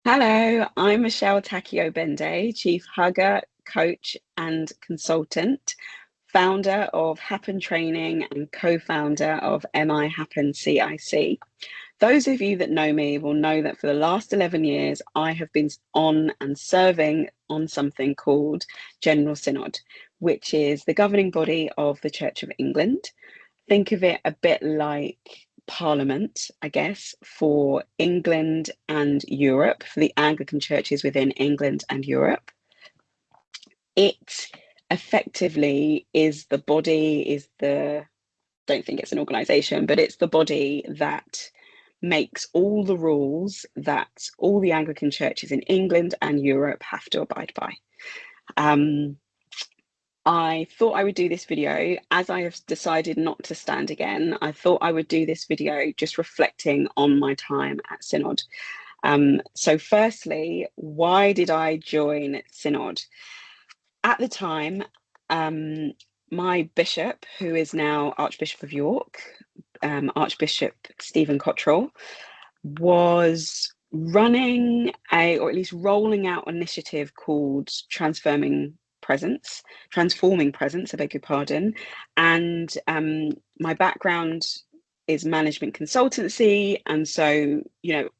Hello, I'm Michelle Takio Bende, Chief Hugger, Coach, and Consultant, founder of Happen Training and co-founder of MI Happen CIC. Those of you that know me will know that for the last 11 years, I have been on and serving on something called General Synod, which is the governing body of the Church of England. Think of it a bit like Parliament, I guess, for England and Europe, for the Anglican churches within England and Europe. It effectively is the body, don't think it's an organization, but it's the body that makes all the rules that all the Anglican churches in England and Europe have to abide by. I thought I would do this video as I have decided not to stand again. I thought I would do this video just reflecting on my time at Synod. So firstly, why did I join Synod? At the time, my bishop, who is now Archbishop of York, Archbishop Stephen Cottrell, was running or at least rolling out an initiative called Transforming Presence, I beg your pardon. And my background is management consultancy. And so,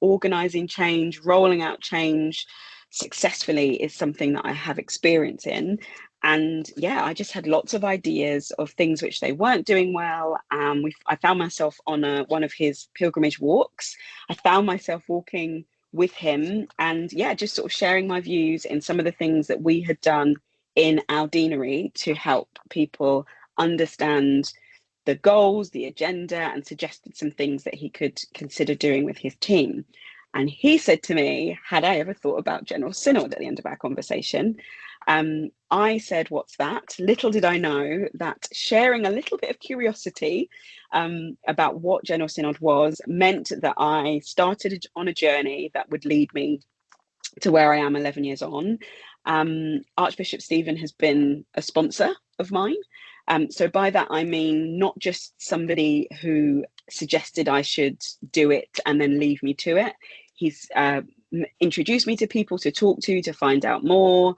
organizing change, rolling out change successfully is something that I have experience in. And yeah, I just had lots of ideas of things which they weren't doing well. I found myself on one of his pilgrimage walks. I found myself walking with him and yeah, just sort of sharing my views in some of the things that we had done in our deanery to help people understand the goals, the agenda, and suggested some things that he could consider doing with his team. And he said to me, had I ever thought about General Synod at the end of our conversation? I said, what's that? Little did I know that sharing a little bit of curiosity about what General Synod was meant that I started on a journey that would lead me to where I am 11 years on. Archbishop Stephen has been a sponsor of mine. So by that, I mean not just somebody who suggested I should do it and then leave me to it. He's introduced me to people to talk to find out more.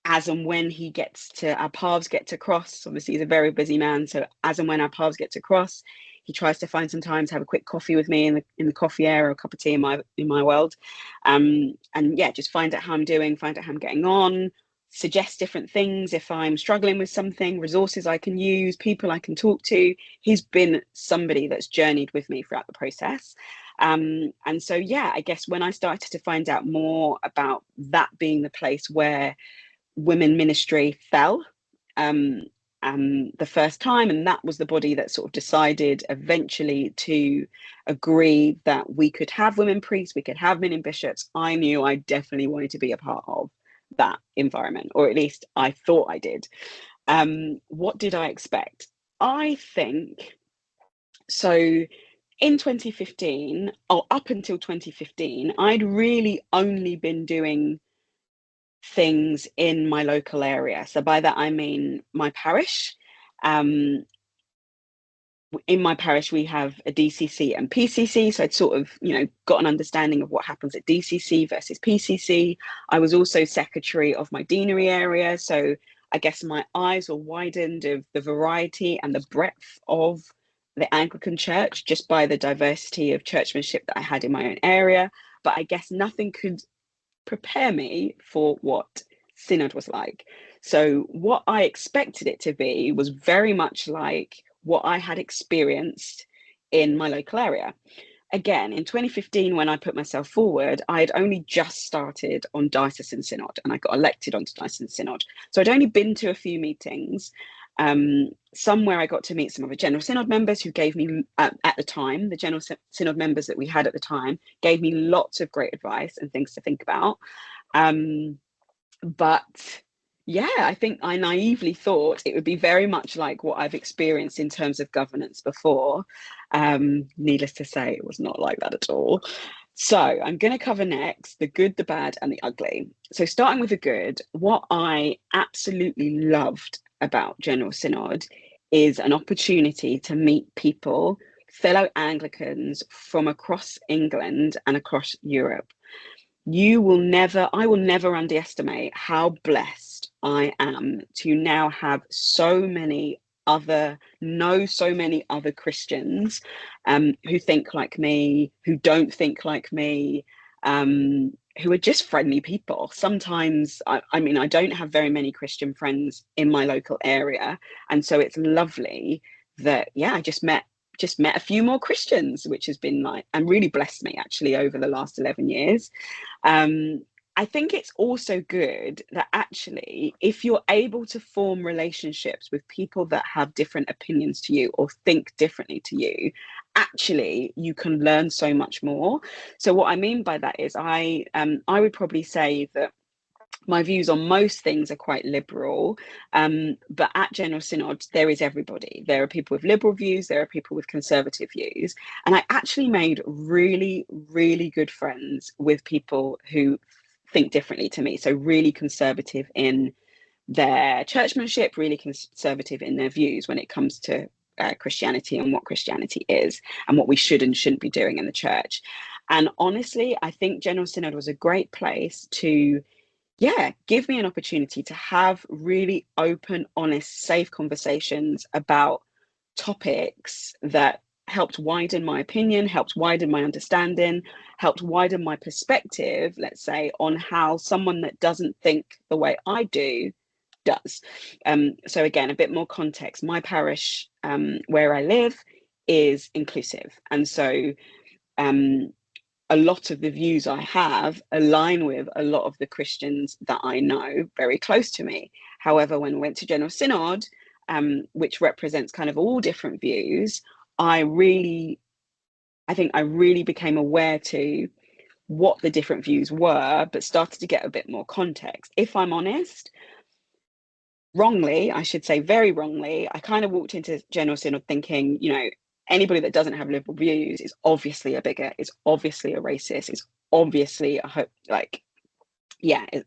As and when our paths get to cross, obviously he's a very busy man. So as and when our paths get to cross, he tries to find some time to have a quick coffee with me in the coffee air or a cup of tea in my world. And yeah, just find out how I'm doing, find out how I'm getting on, suggest different things if I'm struggling with something, resources I can use, people I can talk to. He's been somebody that's journeyed with me throughout the process. And so, yeah, I guess when I started to find out more about that being the place where women ministry fell the first time, and that was the body that sort of decided eventually to agree that we could have women priests, we could have women bishops. I knew I definitely wanted to be a part of that environment, or at least I thought I did. What did I expect? I think so. In 2015, or up until 2015, I'd really only been doing things in my local area. So by that, I mean my parish. In my parish, we have a DCC and PCC. So I'd sort of, got an understanding of what happens at DCC versus PCC. I was also secretary of my deanery area. So I guess my eyes were widened of the variety and the breadth of the Anglican Church just by the diversity of churchmanship that I had in my own area. But I guess nothing could prepare me for what Synod was like. So what I expected it to be was very much like what I had experienced in my local area. Again, in 2015, when I put myself forward, I had only just started on Diocesan Synod and I got elected onto Diocesan Synod. So I'd only been to a few meetings, somewhere I got to meet some of the General Synod members who gave me, at the time, the General Synod members that we had at the time, gave me lots of great advice and things to think about. But yeah, I think I naively thought it would be very much like what I've experienced in terms of governance before. Needless to say, it was not like that at all. So I'm going to cover next the good, the bad, and the ugly. So starting with the good, what I absolutely loved about General Synod is an opportunity to meet people, fellow Anglicans from across England and across Europe. I will never underestimate how blessed I am to now have so many other Christians who think like me, who don't think like me, who are just friendly people. Sometimes, I mean, I don't have very many Christian friends in my local area. And so it's lovely that, yeah, I just met a few more Christians, which has been like, and really blessed me actually over the last 11 years. Um, I think it's also good that actually, if you're able to form relationships with people that have different opinions to you or think differently to you, actually you can learn so much more. So what I mean by that is I would probably say that my views on most things are quite liberal, but at General Synod, there is everybody. There are people with liberal views, there are people with conservative views. And I actually made really, really good friends with people who think differently to me. So, really conservative in their churchmanship, really conservative in their views when it comes to Christianity and what Christianity is and what we should and shouldn't be doing in the church. And honestly, I think General Synod was a great place to, yeah, give me an opportunity to have really open, honest, safe conversations about topics that helped widen my opinion, helped widen my understanding, helped widen my perspective, let's say, on how someone that doesn't think the way I do does. So again, a bit more context. My parish, where I live, is inclusive. And so a lot of the views I have align with a lot of the Christians that I know very close to me. However, when I went to General Synod, which represents kind of all different views, I think I really became aware to what the different views were, but started to get a bit more context. If I'm honest, wrongly, I should say very wrongly, I kind of walked into General Synod thinking, anybody that doesn't have liberal views is obviously a bigot, is obviously a racist, is obviously it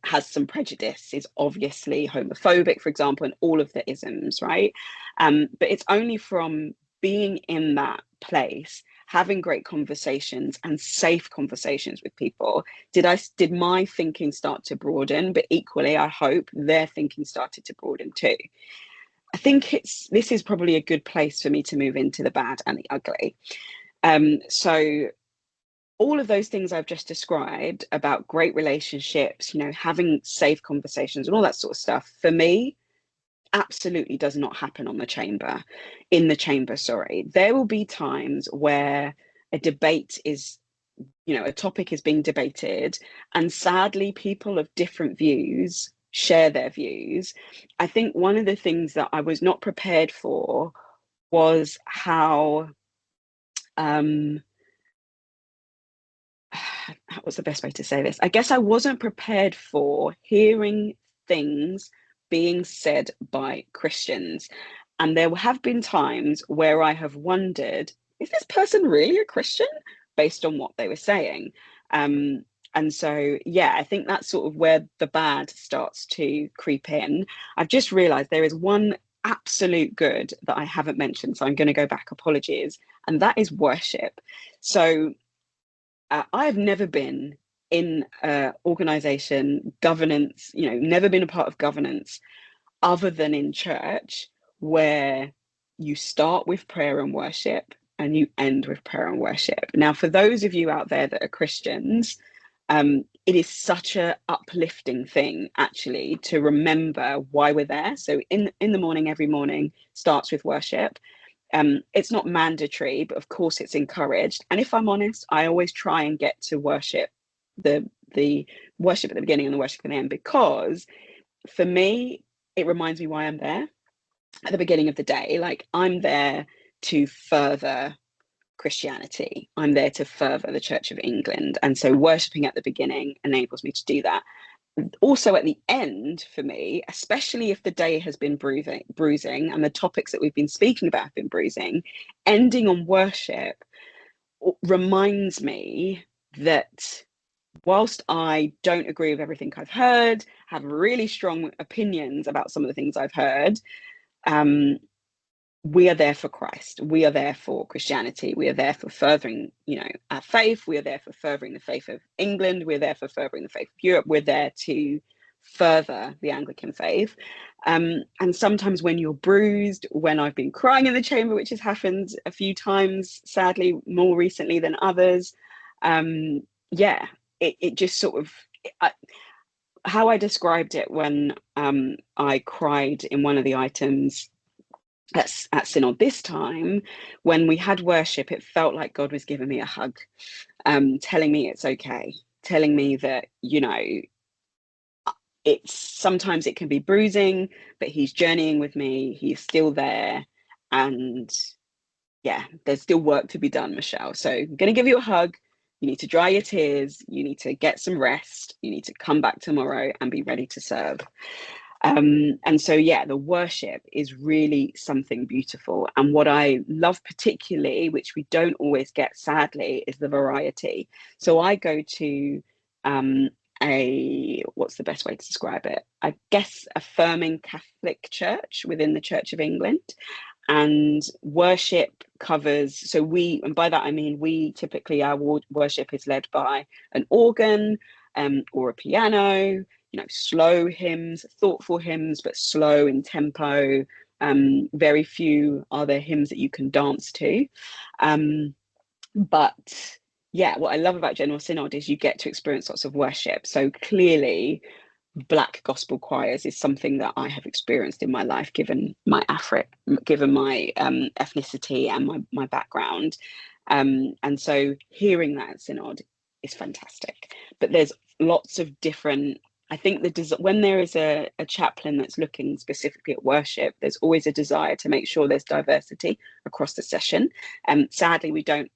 has some prejudice, is obviously homophobic, for example, and all of the isms, right? But it's only from being in that place, having great conversations and safe conversations with people, did my thinking start to broaden, but equally, I hope their thinking started to broaden too. I think this is probably a good place for me to move into the bad and the ugly. So all of those things I've just described about great relationships, having safe conversations and all that sort of stuff, for me, absolutely does not happen in the chamber, sorry. There will be times where a debate is, a topic is being debated, and sadly, people of different views share their views. I think one of the things that I was not prepared for was how, what's the best way to say this? I guess I wasn't prepared for hearing things being said by Christians. And there have been times where I have wondered, is this person really a Christian based on what they were saying? And so, yeah, I think that's sort of where the bad starts to creep in. I've just realized there is one absolute good that I haven't mentioned. So I'm going to go back, apologies. And that is worship. So I have never been in organization, governance, never been a part of governance other than in church, where you start with prayer and worship and you end with prayer and worship. Now, for those of you out there that are Christians, it is such a uplifting thing actually to remember why we're there. So in the morning, every morning starts with worship. It's not mandatory, but of course it's encouraged. And if I'm honest, I always try and get to worship, the worship at the beginning and the worship at the end, because for me, it reminds me why I'm there at the beginning of the day. Like, I'm there to further Christianity. I'm there to further the Church of England. And so worshiping at the beginning enables me to do that. Also at the end, for me, especially if the day has been bruising and the topics that we've been speaking about have been bruising, ending on worship reminds me that whilst I don't agree with everything I've heard, have really strong opinions about some of the things I've heard, we are there for Christ. We are there for Christianity. We are there for furthering, our faith. We are there for furthering the faith of England. We're there for furthering the faith of Europe. We're there to further the Anglican faith. And sometimes when you're bruised, when I've been crying in the chamber, which has happened a few times, sadly, more recently than others, it just sort of, how I described it when I cried in one of the items at Synod this time, when we had worship, it felt like God was giving me a hug, telling me it's okay, telling me that, it's sometimes it can be bruising, but he's journeying with me, he's still there, and yeah, there's still work to be done, Michelle. So I'm going to give you a hug. You need to dry your tears, you need to get some rest, you need to come back tomorrow and be ready to serve. And so, yeah, the worship is really something beautiful. And what I love particularly, which we don't always get, sadly, is the variety. So I go to what's the best way to describe it? I guess affirming Catholic church within the Church of England. And worship covers, so and by that I mean we typically, our worship is led by an organ or a piano, slow hymns, thoughtful hymns, but slow in tempo. Very few are there hymns that you can dance to. But yeah, what I love about General Synod is you get to experience lots of worship. So clearly, Black gospel choirs is something that I have experienced in my life, given my ethnicity and my background. And so hearing that at Synod is fantastic. But there's lots of different, I think when there is a chaplain that's looking specifically at worship, there's always a desire to make sure there's diversity across the session. Sadly, we don't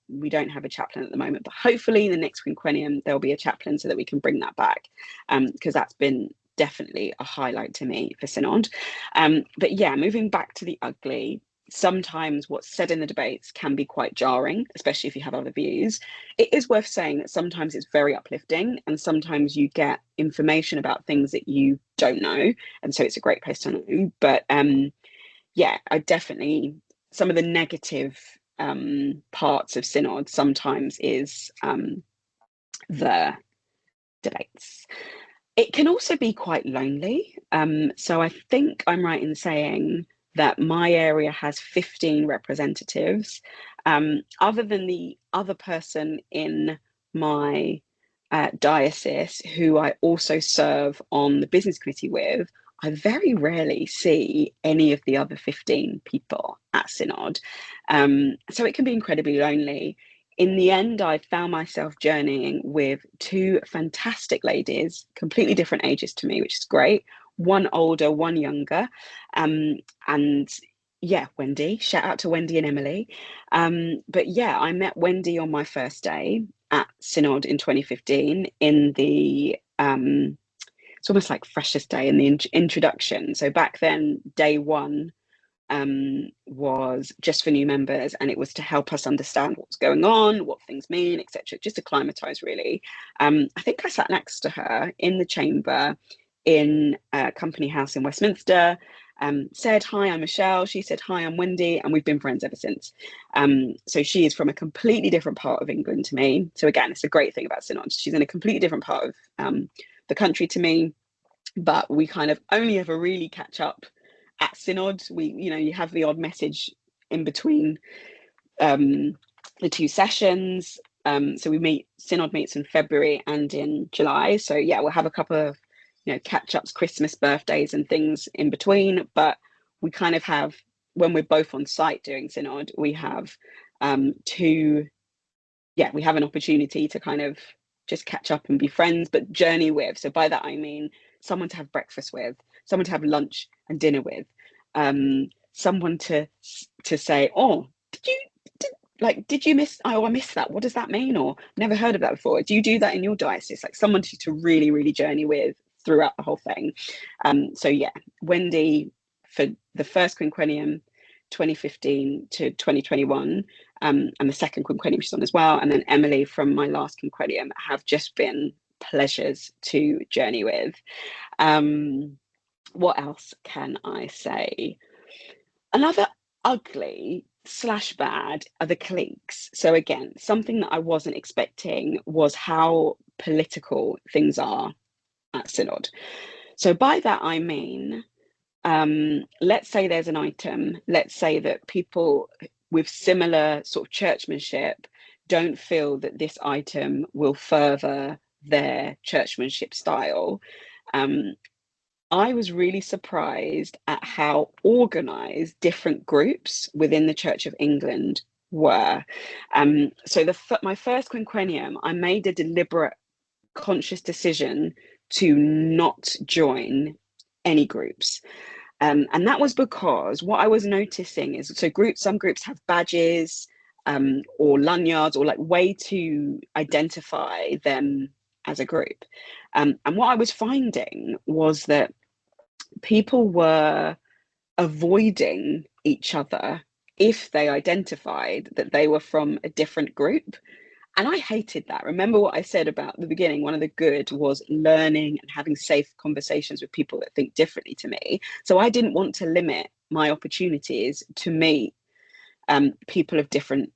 have a chaplain at the moment, but hopefully the next quinquennium there'll be a chaplain so that we can bring that back, because that's been definitely a highlight to me for Synod. But yeah, moving back to the ugly, sometimes what's said in the debates can be quite jarring, especially if you have other views. It is worth saying that sometimes it's very uplifting, and sometimes you get information about things that you don't know, and so it's a great place to know. But yeah, I definitely, some of the negative parts of Synod sometimes is the debates. It can also be quite lonely. So I think I'm right in saying that my area has 15 representatives. Other than the other person in my diocese, who I also serve on the business committee with, I very rarely see any of the other 15 people at Synod. So it can be incredibly lonely. In the end, I found myself journeying with two fantastic ladies, completely different ages to me, which is great. One older, one younger. And yeah, Wendy, shout out to Wendy and Emily. But yeah, I met Wendy on my first day at Synod in 2015 in the, it's almost like freshest day in the introduction. So back then, day one was just for new members, and it was to help us understand what's going on, what things mean, etc., just to climatize really. I think I sat next to her in the chamber in Company House in Westminster, said hi, I'm Michelle, she said hi, I'm Wendy, and we've been friends ever since. So she is from a completely different part of England to me. So again, it's a great thing about Synod, she's in a completely different part of the country to me, but we kind of only ever really catch up at Synod. You have the odd message in between the two sessions. So Synod meets in February and in July. So yeah, we'll have a couple of catch-ups, Christmas, birthdays and things in between. But we kind of have, when we're both on site doing Synod, we have we have an opportunity to kind of just catch up and be friends, but journey with. So by that I mean someone to have breakfast with, someone to have lunch and dinner with, someone to say, oh, did you miss, oh, I missed that, what does that mean, or never heard of that before, do you do that in your diocese? Like someone to really, really journey with throughout the whole thing. So yeah, Wendy for the first quinquennium 2015 to 2021, and the second quinquennium she's on as well, and then Emily from my last quinquennium, have just been pleasures to journey with. What else can I say? Another ugly slash bad are the cliques. So again, something that I wasn't expecting was how political things are at Synod. So by that I mean, let's say there's an item, let's say that people with similar sort of churchmanship don't feel that this item will further their churchmanship style. I was really surprised at how organized different groups within the Church of England were. So my first quinquennium, I made a deliberate, conscious decision to not join any groups. And that was because what I was noticing is, so some groups have badges or lanyards or like way to identify them as a group. And what I was finding was that people were avoiding each other if they identified that they were from a different group. And I hated that. Remember what I said about the beginning? One of the good was learning and having safe conversations with people that think differently to me. So I didn't want to limit my opportunities to meet people of different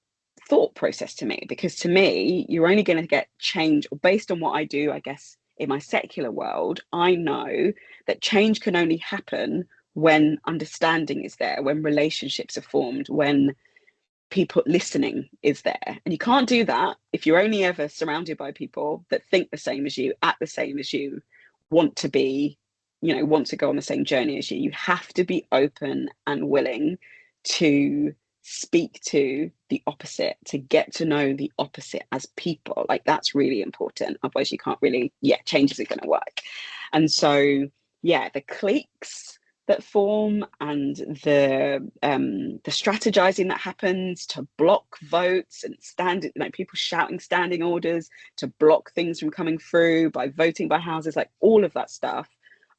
thought process to me, because to me, you're only going to get change based on what I do, I guess, in my secular world. I know that change can only happen when understanding is there, when relationships are formed, when people listening is there. And you can't do that if you're only ever surrounded by people that think the same as you, act the same as you, want to be, want to go on the same journey as you. You have to be open and willing to speak to the opposite, to get to know the opposite as people. Like, that's really important. Otherwise you can't really, change isn't going to work. And so, the cliques that form and the strategizing that happens to block votes and people shouting standing orders to block things from coming through by voting by houses, like all of that stuff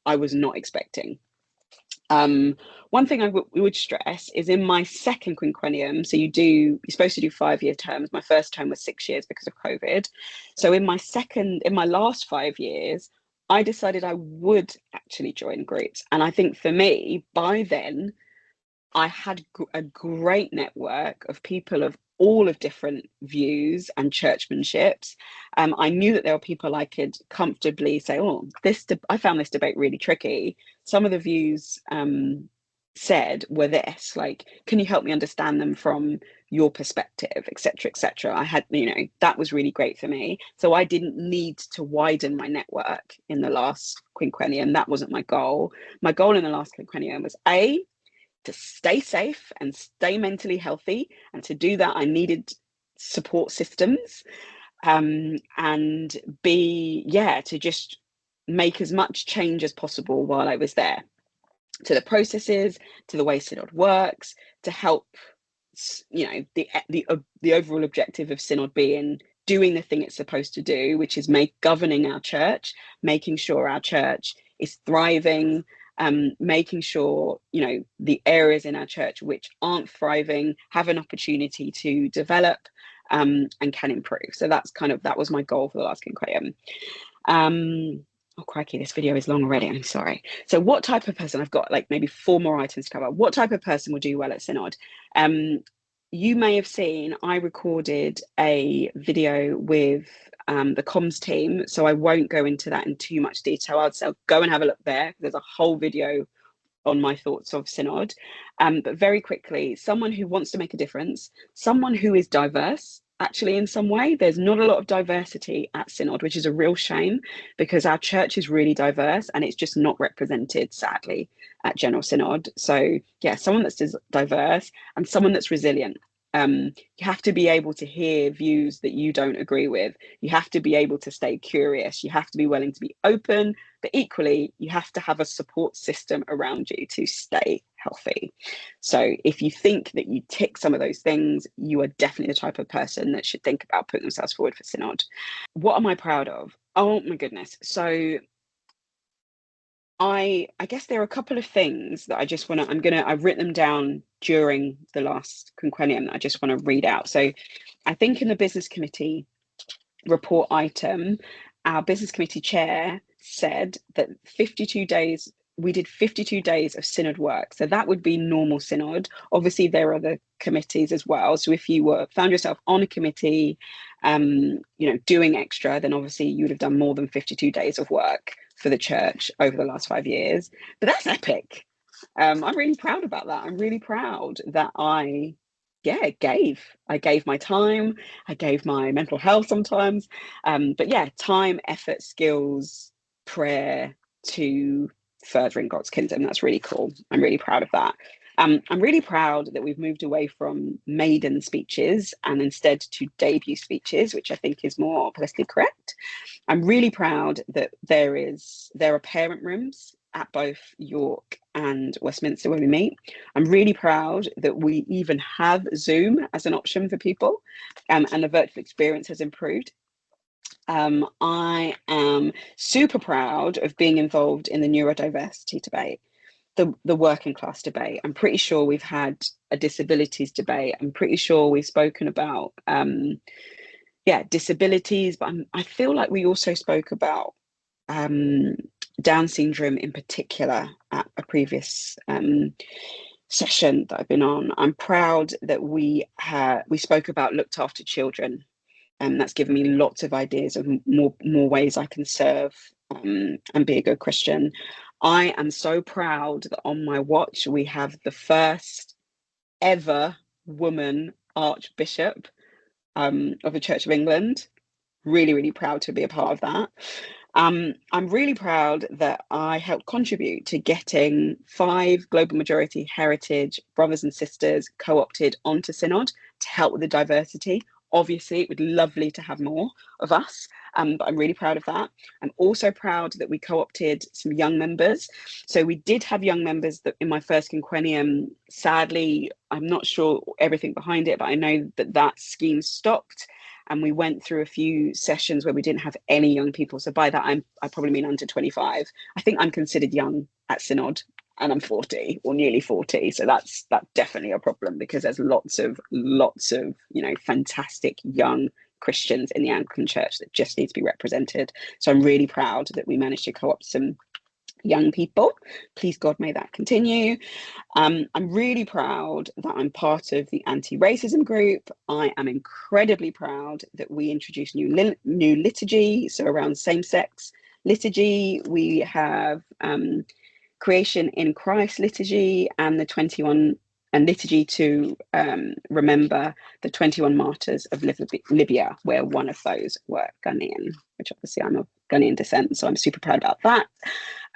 I was not expecting. One thing we would stress is in my second quinquennium, so you're supposed to do 5-year terms. My first term was 6 years because of COVID. So in my last 5 years, I decided I would actually join groups. And I think for me, by then, I had a great network of people of all of different views and churchmanships. I knew that there were people I could comfortably say, I found this debate really tricky. Some of the views said were this, like, can you help me understand them from your perspective, etc., etc. I had, that was really great for me. So I didn't need to widen my network in the last quinquennium. That wasn't my goal. My goal in the last quinquennium was to stay safe and stay mentally healthy. And to do that, I needed support systems, and to just make as much change as possible while I was there, to the processes, to the way Synod works, to help, the overall objective of Synod being doing the thing it's supposed to do, which is governing our church, making sure our church is thriving, making sure, the areas in our church which aren't thriving have an opportunity to develop and can improve. So that was my goal for the last quinquennium. Oh, crikey, this video is long already. I'm sorry. So what type of person, I've got like maybe 4 more items to cover. What type of person will do well at Synod? You may have seen I recorded a video with the comms team, so I won't go into that in too much detail. I'll go and have a look there. There's a whole video on my thoughts of Synod. But very quickly, someone who wants to make a difference, someone who is diverse, actually, in some way. There's not a lot of diversity at Synod, which is a real shame, because our church is really diverse and it's just not represented, sadly, at General Synod. So someone that's diverse and someone that's resilient. You have to be able to hear views that you don't agree with. You have to be able to stay curious. You have to be willing to be open, but equally, you have to have a support system around you to stay healthy. So if you think that you tick some of those things, you are definitely the type of person that should think about putting themselves forward for Synod. What am I proud of? Oh my goodness. So I guess there are a couple of things that I've written them down during the last quinquennium that I just want to read out. So I think in the business committee report item, our business committee chair said that 52 days we did 52 days of synod work. So that would be normal synod. Obviously, there are other committees as well. So if you found yourself on a committee, doing extra, then obviously you would have done more than 52 days of work for the church over the last 5 years. But that's epic. I'm really proud about that. I'm really proud that I gave my time, I gave my mental health sometimes. But yeah, time, effort, skills, prayer to furthering God's kingdom. That's really cool. I'm really proud of that. I'm really proud that we've moved away from maiden speeches and instead to debut speeches, which I think is more politically correct. I'm really proud that there are parent rooms at both York and Westminster where we meet. I'm really proud that we even have Zoom as an option for people, and the virtual experience has improved. I am super proud of being involved in the neurodiversity debate, the working class debate. I'm pretty sure we've had a disabilities debate. I'm pretty sure we've spoken about disabilities, but I feel like we also spoke about Down syndrome in particular at a previous session that I've been on. I'm proud that we spoke about looked after children, and that's given me lots of ideas of more ways I can serve and be a good Christian. I am so proud that on my watch we have the first ever woman Archbishop of the Church of England. Really, really proud to be a part of that. I'm really proud that I helped contribute to getting 5 global majority heritage brothers and sisters co-opted onto Synod to help with the diversity. Obviously, it would be lovely to have more of us, but I'm really proud of that. I'm also proud that we co-opted some young members. So we did have young members that in my first quinquennium. Sadly, I'm not sure everything behind it, but I know that scheme stopped. And we went through a few sessions where we didn't have any young people. So by that, I probably mean under 25. I think I'm considered young at Synod, and I'm 40 or nearly 40. So that's definitely a problem, because there's lots of fantastic young Christians in the Anglican Church that just need to be represented. So I'm really proud that we managed to co-opt some young people. Please God, may that continue. I'm really proud that I'm part of the anti-racism group. I am incredibly proud that we introduced new liturgy, so around same-sex liturgy. We have Creation in Christ liturgy and the 21 and liturgy to remember the 21 martyrs of Libya, where one of those were Ghanaian, which obviously I'm of Ghanaian descent, so I'm super proud about that.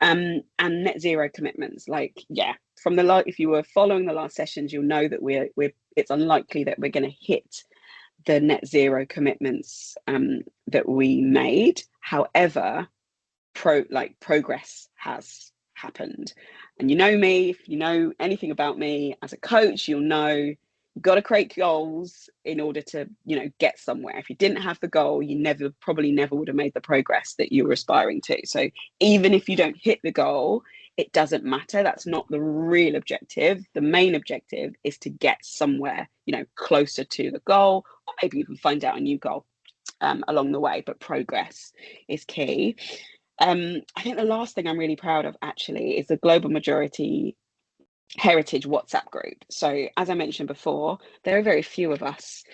And net zero commitments, if you were following the last sessions, you'll know that it's unlikely that we're going to hit the net zero commitments that we made. However, progress has happened. And you know me, if you know anything about me as a coach, you'll know you've got to create goals in order to get somewhere. If you didn't have the goal, you probably never would have made the progress that you were aspiring to. So even if you don't hit the goal, it doesn't matter. That's not the real objective. The main objective is to get somewhere closer to the goal, or maybe even find out a new goal along the way. But progress is key. I think the last thing I'm really proud of actually is the global majority heritage WhatsApp group. So as I mentioned before, there are very few of us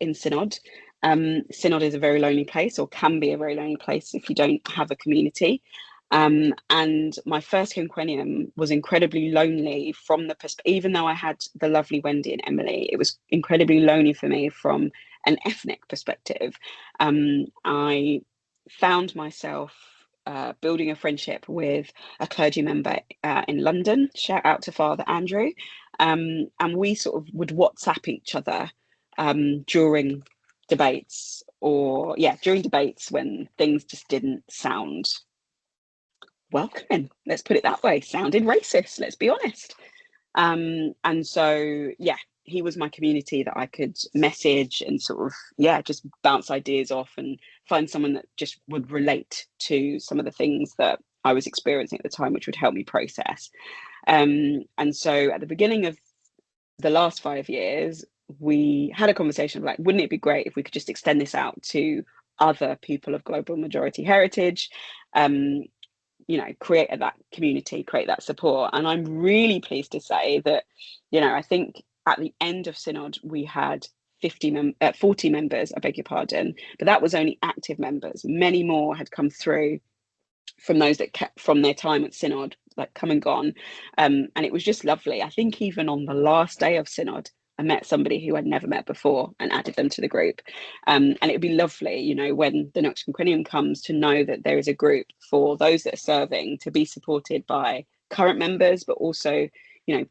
in Synod. Synod is a very lonely place, or can be a very lonely place if you don't have a community. And my first quinquennium was incredibly lonely from the perspective, even though I had the lovely Wendy and Emily, it was incredibly lonely for me from an ethnic perspective. I found myself building a friendship with a clergy member in London. Shout out to Father Andrew. And we sort of would WhatsApp each other during debates when things just didn't sound welcoming. Let's put it that way. Sounded racist, let's be honest. And so, he was my community that I could message and sort of, just bounce ideas off and find someone that just would relate to some of the things that I was experiencing at the time, which would help me process. And so at the beginning of the last 5 years, we had a conversation of wouldn't it be great if we could just extend this out to other people of global majority heritage? create that community, create that support. And I'm really pleased to say that, I think at the end of Synod, we had 40 members, I beg your pardon, but that was only active members. Many more had come through from those that kept from their time at Synod, like come and gone. And it was just lovely. I think even on the last day of Synod, I met somebody who I'd never met before and added them to the group. And it would be lovely, when the next quinquennium comes, to know that there is a group for those that are serving, to be supported by current members, but also,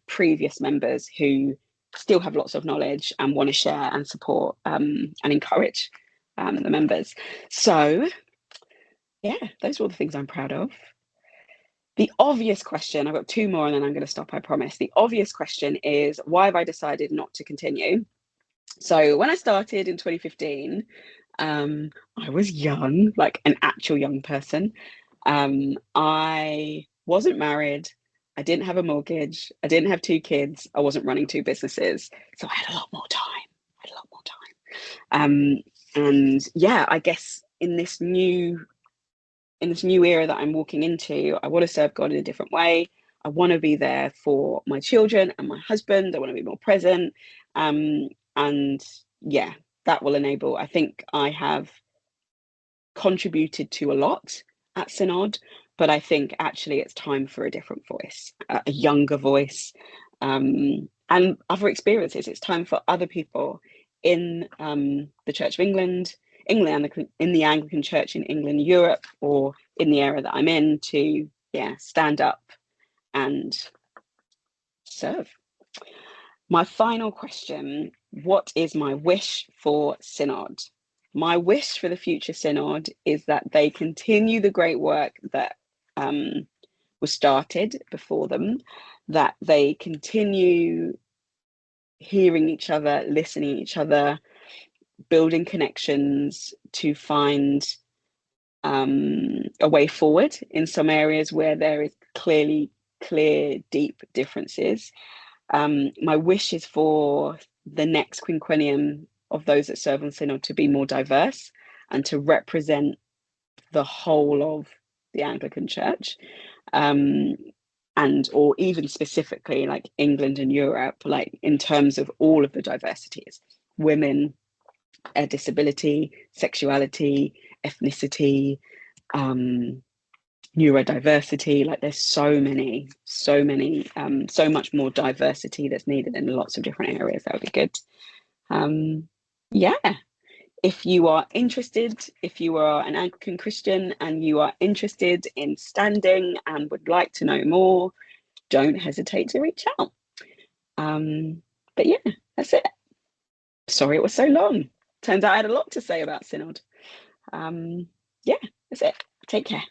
previous members who still have lots of knowledge and want to share and support and encourage the members. So yeah, those are all the things I'm proud of. The obvious question, I've got two more and then I'm going to stop, I promise. The obvious question is, why have I decided not to continue? So when I started in 2015, I was young, like an actual young person. I wasn't married. I didn't have a mortgage. I didn't have two kids. I wasn't running two businesses. So I had a lot more time. And yeah, I guess in this new era that I'm walking into, I want to serve God in a different way. I want to be there for my children and my husband. I want to be more present. And yeah, that will enable, I think I have contributed to a lot at Synod, but I think actually it's time for a different voice, a younger voice, and other experiences. It's time for other people in the Church of England, in the Anglican Church in England, Europe, or in the area that I'm in, to stand up and serve. My final question: what is my wish for Synod? My wish for the future Synod is that they continue the great work that was started before them, that they continue hearing each other, listening to each other, building connections to find a way forward in some areas where there is clear, deep differences. My wish is for the next quinquennium of those that serve on Synod to be more diverse and to represent the whole of the Anglican Church, and or even specifically like England and Europe, like in terms of all of the diversities: women, disability, sexuality, ethnicity, neurodiversity. Like there's so much more diversity that's needed in lots of different areas. That would be good. Yeah, if you are interested, if you are an Anglican Christian and you are interested in standing and would like to know more, don't hesitate to reach out. But yeah, that's it. Sorry it was so long. Turns out I had a lot to say about Synod. Yeah, that's it. Take care.